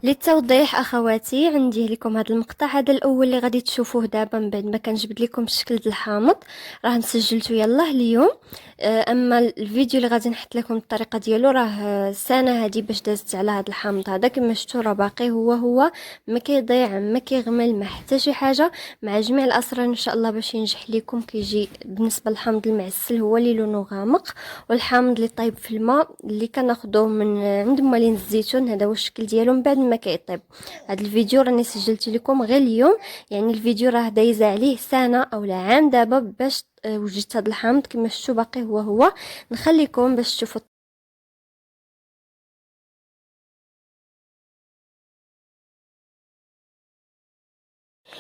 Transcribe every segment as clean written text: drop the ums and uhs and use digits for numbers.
للتوضيح اخواتي، عندي لكم هذا المقطع. هذا الاول اللي غادي تشوفوه دابا من بعد ما كنجبد لكم الشكل ديال الحامض راه مسجلته يلاه اليوم. اما الفيديو اللي غادي نحط لكم الطريقه ديالو راه سنه هذه باش دازت على هذا الحامض هذا. كما شفتوا راه باقي هو ما كيضيع ما كيغمل ما حتى شي حاجه، مع جميع الاسرار ان شاء الله باش ينجح لكم. كيجي بالنسبه للحامض المعسل هو اللي لونه غامق، والحامض اللي طايب في الماء اللي كناخذوه من عند مالين الزيتون هذا هو الشكل ديالو من بعد ما كيطيب. هذا الفيديو راني سجلت لكم غير اليوم، يعني الفيديو راه دايزه عليه سنه او عام دابا باش وجدت هذا الحامض. كما شفتوا باقي هو. نخليكم باش تشوفوا.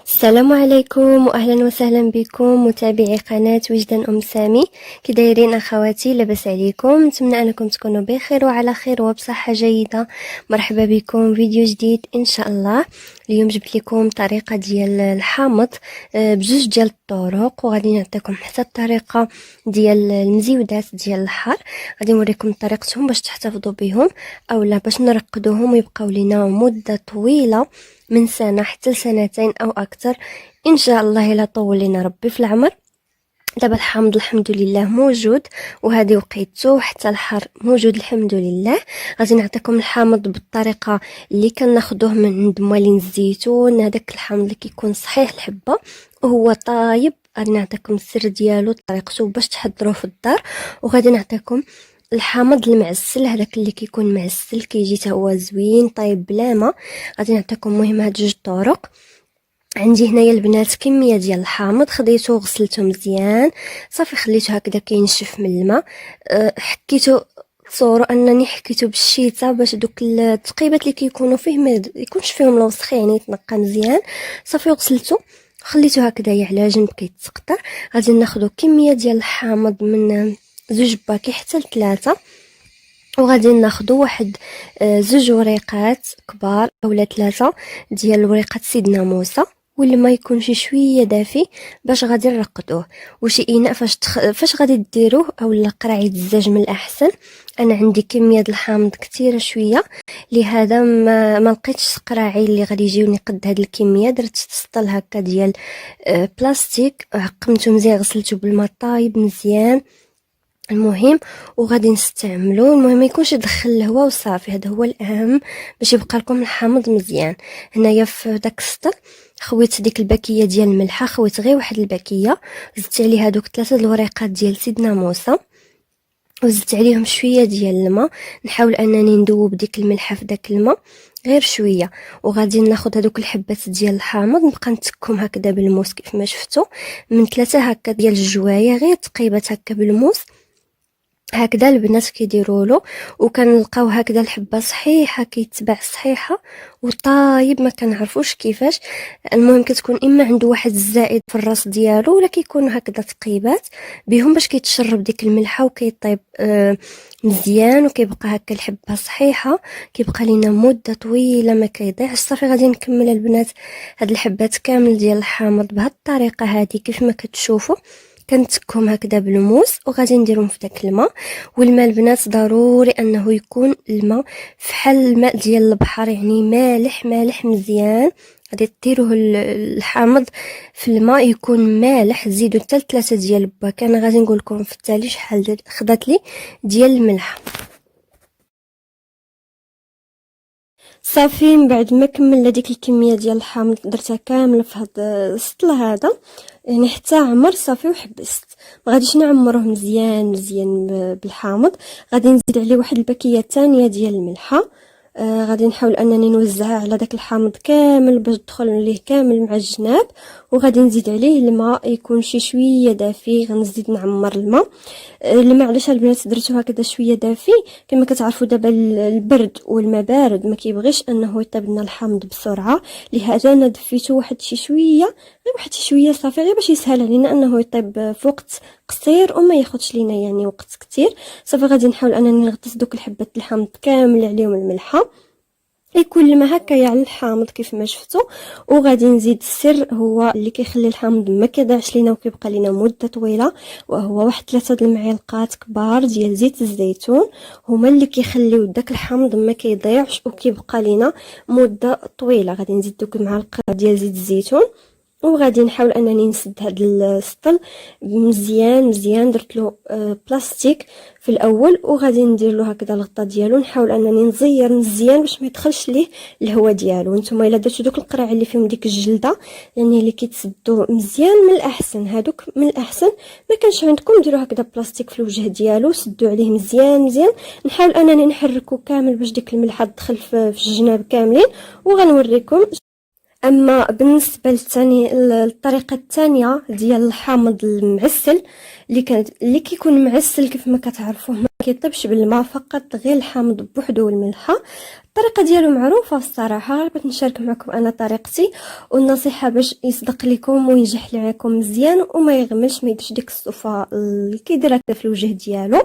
السلام عليكم واهلا وسهلا بكم متابعي قناه وجدان ام سامي. كي دايرين اخواتي؟ لاباس عليكم؟ نتمنى انكم تكونوا بخير وعلى خير وبصحه جيده. مرحبا بكم فيديو جديد ان شاء الله. اليوم جبت لكم طريقه ديال الحامض بجوج ديال الطرق، وغادي نعطيكم حتى الطريقه ديال المزيودات ديال الحار. غادي نوريكم طريقتهم باش تحتفظوا بهم اولا باش نرقدوهم ويبقاو لينا مده طويله من سنة حتى لسنتين أو أكثر إن شاء الله. لا طول لنا ربي في العمر. دابا الحامض الحمد لله موجود، وهذه وقيته حتى الحر موجود الحمد لله. غادي نعطيكم الحامض بالطريقه اللي كناخذوه من عند موالين الزيتون، هذاك الحامض اللي كيكون صحيح الحبه وهو طايب. غادي نعطيكم السر ديالو طريقته باش تحضروه في الدار. وغادي نعطيكم الحامض المعسل، هذاك اللي كيكون معسل كيجي حتى هو زوين طايب بلا ما. غادي نعطيكم مهم هاد جوج طرق. عندي هنايا البنات كميه ديال الحامض، خديته وغسلته مزيان صافي، خليته هكذا كينشف من الماء. حكيته تصوروا انني حكيته بالشيته باش دوك التقيبات اللي كيكونوا فيه ما يكونش فيهم الوسخ، يعني يتنقى مزيان صافي. وغسلته خليته هكذا على جنب كيتسقطر. غادي ناخذ كميه ديال الحامض من زوج باكي حتى لثلاثه، وغادي ناخذ واحد زوج وريقات كبار اولا ثلاثه ديال وريقات سيدنا موسى، والماء يكون شويه دافي باش غادي نرقدوه. وشي اناء فاش غادي ديروه اولا قرعه الزاج من الاحسن. انا عندي كميه الحامض كثيره شويه، لهذا ما لقيتش قراعي اللي غادي يجيوني قد هاد الكميه. درت سطل هكا ديال بلاستيك، عقمته مزيان، غسلته بالماء طايب مزيان المهم، وغادي نستعملو. المهم ما يكونش يدخل الهواء وصافي، هذا هو الاهم باش يبقى لكم الحامض مزيان. هنايا في داك السطل خويت ديك الباكيه ديال الملحه، خويت غير واحد الباكيه، زدت عليها هذوك 3 الوريقات ديال سيدنا موسى، وزدت عليهم شويه ديال الماء. نحاول انني ندوب ديك الملحه في داك الماء غير شويه. وغادي ناخذ هذوك الحبات ديال الحامض نبقى نتكهم هكذا بالموس كيف ما شفتوا، من 3 هكا ديال الجوايه، غير تقيبات هكا بالموس هكذا البنات كيديروا له. وكنلقاو هكذا الحبه صحيحه كيتباع صحيحه وطايب ما كنعرفوش كيفاش. المهم كتكون اما عنده واحد الزائد في الراس ديالو، ولا كيكون هكذا تقيبات بهم باش كيتشرب ديك الملحه وكيطيب مزيان، وكيبقى هكا الحبه صحيحه، كيبقى لينا مده طويله ما كيضيعش. صافي غادي نكمل البنات هاد الحبات كامل ديال الحامض بهاد الطريقه هذه كيف ما كتشوفوا. كنتكهم هكذا بالموس وغادي نديرهم في داك الماء. والماء البنات ضروري انه يكون الماء فحال الماء ديال البحر، يعني مالح مالح مزيان. غادي ديروه الحامض في الماء يكون مالح، زيدوا حتى 3 ديال الباك. انا غادي نقول لكم في التالي شحال خدات لي ديال الملح. صافي من بعد ما كملنا ديك الكميه ديال الحامض درتها كامله في هذا السطل هذا، يعني حتى عمر صافي وحبست. ما غاديش نعمروه مزيان مزيان بالحامض. غادي نزيد عليه واحد الباكيه ثانيه ديال الملحه. غادي نحاول انني نوزعها على داك الحامض كامل باش تدخل ليه كامل مع الجناب. وغادي نزيد عليه الماء يكون شي شويه دافي، غنزيد نعمر الماء. الماء علاش البنات درتو هكذا شويه دافي؟ كما كتعرفوا دابا البرد والماء بارد ما كيبغيش انه يطيب لنا الحامض بسرعه، لهذا انا دفيته واحد شي شويه، غير واحد شي شويه صافي، غير باش يسهل علينا انه يطيب في وقت قصير وما ياخذش لينا يعني وقت كتير. صافي غادي نحاول انني نغطس دوك الحبات الحامض كامل عليهم الملحه. كل ما هكايا على الحامض كيف ما شفتوا. وغادي نزيد السر هو اللي كيخلي الحامض ما كيضيعش لينا وكيبقى لينا مده طويله، وهو واحد 3 المعالق كبار ديال زيت الزيتون، هما اللي كيخليو داك الحامض ما كيضيعش وكيبقى لينا مده طويله. غادي نزيد دوك المعالق ديال زيت الزيتون، وغادي نحاول انني نسد هذا السطل مزيان مزيان. درت له بلاستيك في الاول، وغادي ندير له هكذا الغطاء ديالو، نحاول انني نزير مزيان باش ما يدخلش ليه الهواء ديالو. نتوما الا درتو دوك القراع اللي فيهم ديك الجلده يعني اللي كيتسدوا مزيان، من الاحسن هادوك من الاحسن. ما كانش عندكم ديروا هكذا بلاستيك في الوجه ديالو، سدوا عليه مزيان مزيان. نحاول انني نحركو كامل باش ديك الملحه تدخل في الجناب كاملين، وغنوريكم. اما بالنسبه للثاني الطريقه الثانيه ديال الحامض المعسل اللي كيكون معسل كيف ما كتعرفوه، ما كيطيبش بالماء فقط، غير الحامض بوحدو والملحه. الطريقه ديالو معروفه الصراحه، بغيت نشارك معكم انا طريقتي والنصيحه باش يصدق لكم وينجح لكم مزيان وما يغمش، ما يديرش ديك الصفه اللي كيدير هكا في الوجه ديالو.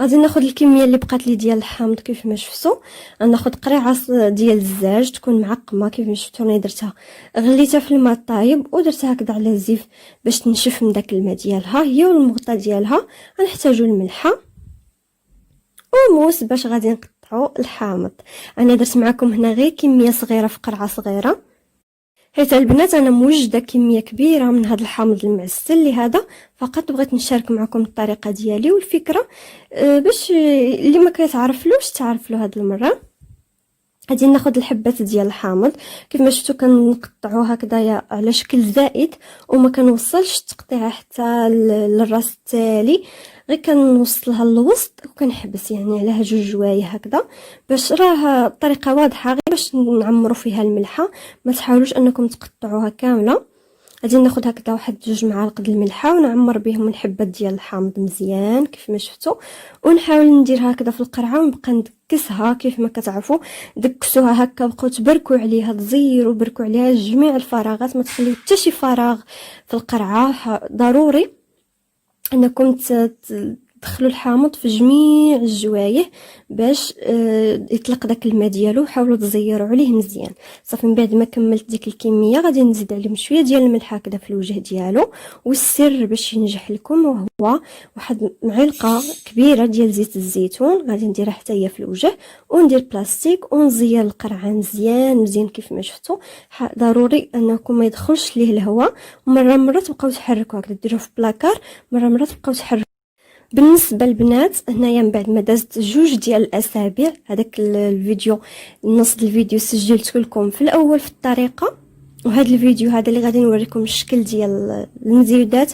غادي ناخذ الكميه اللي بقات لي ديال الحامض كيف ما شفتوا. غناخذ قريعه ديال الزاج تكون معقمه كيف ما شفتوا، انا درتها غليتها في الماء طايب ودرتها هكذا على الزيف باش تنشف من داك الماء ديالها هي والمغطى ديالها. غنحتاجوا الملحه وموس باش غادي نقطعوا الحامض. انا درت معكم هنا غير كميه صغيره في قرعه صغيره، حيت البنات انا موجده كميه كبيره من هذا الحامض المعسل لهذا، فقط بغيت نشارك معكم الطريقه ديالي والفكره باش اللي ما كيتعرفلوش تعرف له هذه المره. غادي ناخذ الحبات ديال الحامض كيف ما شفتوا كنقطعوها هكذايا على شكل زائد، وما كنوصلش التقطيعه حتى للراس التالي، غير كنوصلها للوسط وكنحبس يعني على جوج جوايه هكذا، باش راه الطريقه واضحه، غير باش نعمروا فيها الملحه، ما تحاولوش انكم تقطعوها كامله. غادي ناخذ هكذا واحد 2 معالق د الملحه ونعمر بهم الحبات ديال الحامض مزيان كيف ما شفتوا، ونحاول نديرها هكذا في القرعه ونبقى ندكسها كيف ما كتعرفوا. دكسوها هكا، بقاو تبركوا عليها، تزيروا بركوا عليها جميع الفراغات، ما تخليو حتى شي فراغ في القرعه. ضروري انكم دخلوا الحامض في جميع الجوايه باش يطلق داك الماء ديالو. حاولوا تزيروا عليه مزيان. صافي من بعد ما كملت ديك الكميه غادي نزيد عليهم شويه ديال الملح هكذا في الوجه ديالو. والسر باش ينجح لكم وهو واحد معلقه كبيره ديال زيت الزيتون، غادي نديرها حتى هي في الوجه، وندير بلاستيك ونزير القرعه مزيان مزيان كيف ما شفتوا. ضروري انكم ما يدخلش ليه الهواء، مره تبقاو تحركوا هكذا، ديروه في بلاكار مره تبقاو تحركوا. بالنسبه للبنات هنايا من بعد ما دازت 2 ديال الاسابيع، هذاك الفيديو نص الفيديو سجلت لكم في الاول في الطريقه، وهذا الفيديو هذا اللي غادي نوريكم الشكل ديال المزيودات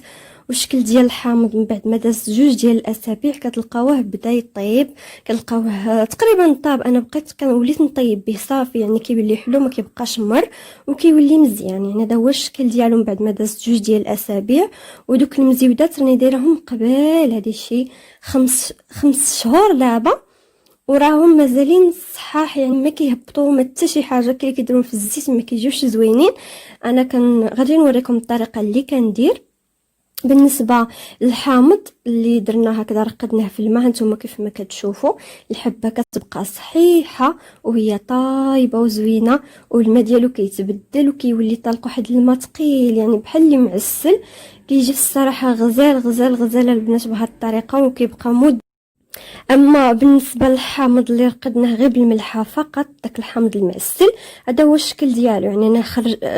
والشكل ديال الحامض. من بعد ما دازت 2 ديال الاسابيع كتلقاوه بدا يطيب، كنلقاوه تقريبا طاب. انا بقيت وليت نطيب به صافي، يعني كيولي حلو ما كيبقاش مر وكيولي مزيان. يعني هذا هو الشكل ديالو من بعد ما دازت 2 ديال الاسابيع. ودوك المزيودات راني دايرهم قبل هذه شي 5 شهور دابا، وراهم مازالين صحاح، يعني ما كيهبطوا ما حتى شي حاجه. كيديرهم في الزيت ما كيجيوش زوينين. انا غادي نوريكم الطريقه اللي كندير. بالنسبه للحامض اللي درنا هكذا رقدناه في الماء، نتوما كيف ما كتشوفوا الحبه كتبقى صحيحه وهي طايبه وزوينه، والماء ديالو كيتبدل وكيولي طالق واحد الماء ثقيل يعني بحال اللي معسل. كيجي الصراحه غزال غزال غزال البنات بهذه الطريقه وكيبقى مد. اما بالنسبه للحامض اللي رقدناه غير بالملحه فقط، داك الحامض المعسل هذا هو الشكل ديالو. يعني انا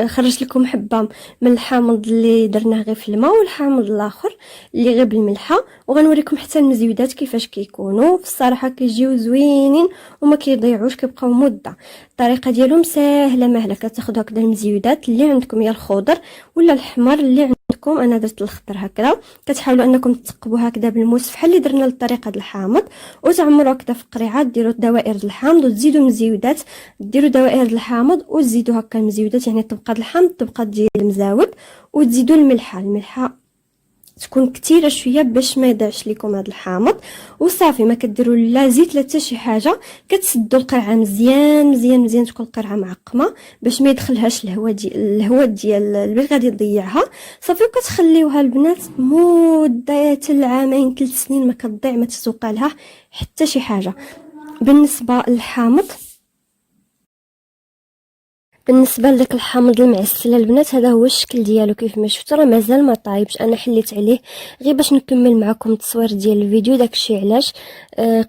خرجت لكم حبه من الحامض اللي درناه غير في الماء والحامض الاخر اللي غير بالملحه، وغنوريكم حتى المزيودات كيفاش كيكونوا. في الصراحه كيجيو زوينين وما كيضيعوش، كيبقاو مده. الطريقه ديالهم ساهله مهله. كتاخذوا هكذا المزيودات اللي عندكم يا الخضر ولا الحمر اللي عندكم، انا درت الخضر هكذا. كتحاولوا انكم تثقبوا هكذا بالموس بحال اللي درنا للطريقه د الحامض، وتعمروا هكذا في قريعات، ديروا دوائر د الحامض وتزيدوا المزيودات، ديروا دوائر د الحامض وتزيدوا هكا المزيودات، يعني تبقى د الحامض تبقى ديال المزاود، وتزيدوا الملحه تكون كثيره شويه باش ما يضيعش لكم هذا الحامض. وصافي ما كديروا لا زيت لا حتى شي حاجه. كتسدوا القرعه مزيان مزيان مزيان، تكون القرعه معقمه باش ما يدخلهاش الهواء ديال اللي غادي يضيعها. صافي وكتخليوها البنات مده العامين 3 سنين ما كتضيع، ما تسوق لها حتى شي حاجه. بالنسبه للحامض بالنسبه لذاك الحامض المعسل البنات، هذا هو الشكل ديالو كيف ما شفتوا، راه مازال ما طايبش. انا حليت عليه غير باش نكمل معكم التصوير ديال الفيديو، داكشي علاش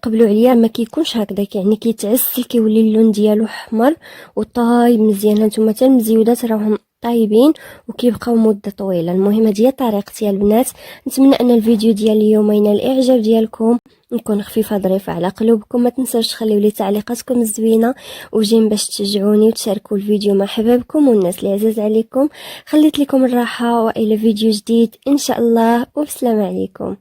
قبلوا عليا ما كيكونش هكذاك، يعني كيتعسل كيولي اللون ديالو احمر وطايب مزيان. هانتوما حتى المزيودات راهم طايبين وكيبقاو مده طويله. المهم هذه هي طريقتي البنات. نتمنى ان الفيديو ديال اليوم ينال الاعجاب ديالكم، نكون خفيفه ظريفه على قلوبكم. ما تنساوش تخليو لي تعليقاتكم الزوينه وجيم باش تشجعوني وتشاركوا الفيديو مع حبابكم والناس اللي عزاز عليكم. خليت لكم الراحه والى فيديو جديد ان شاء الله، وبسلام عليكم.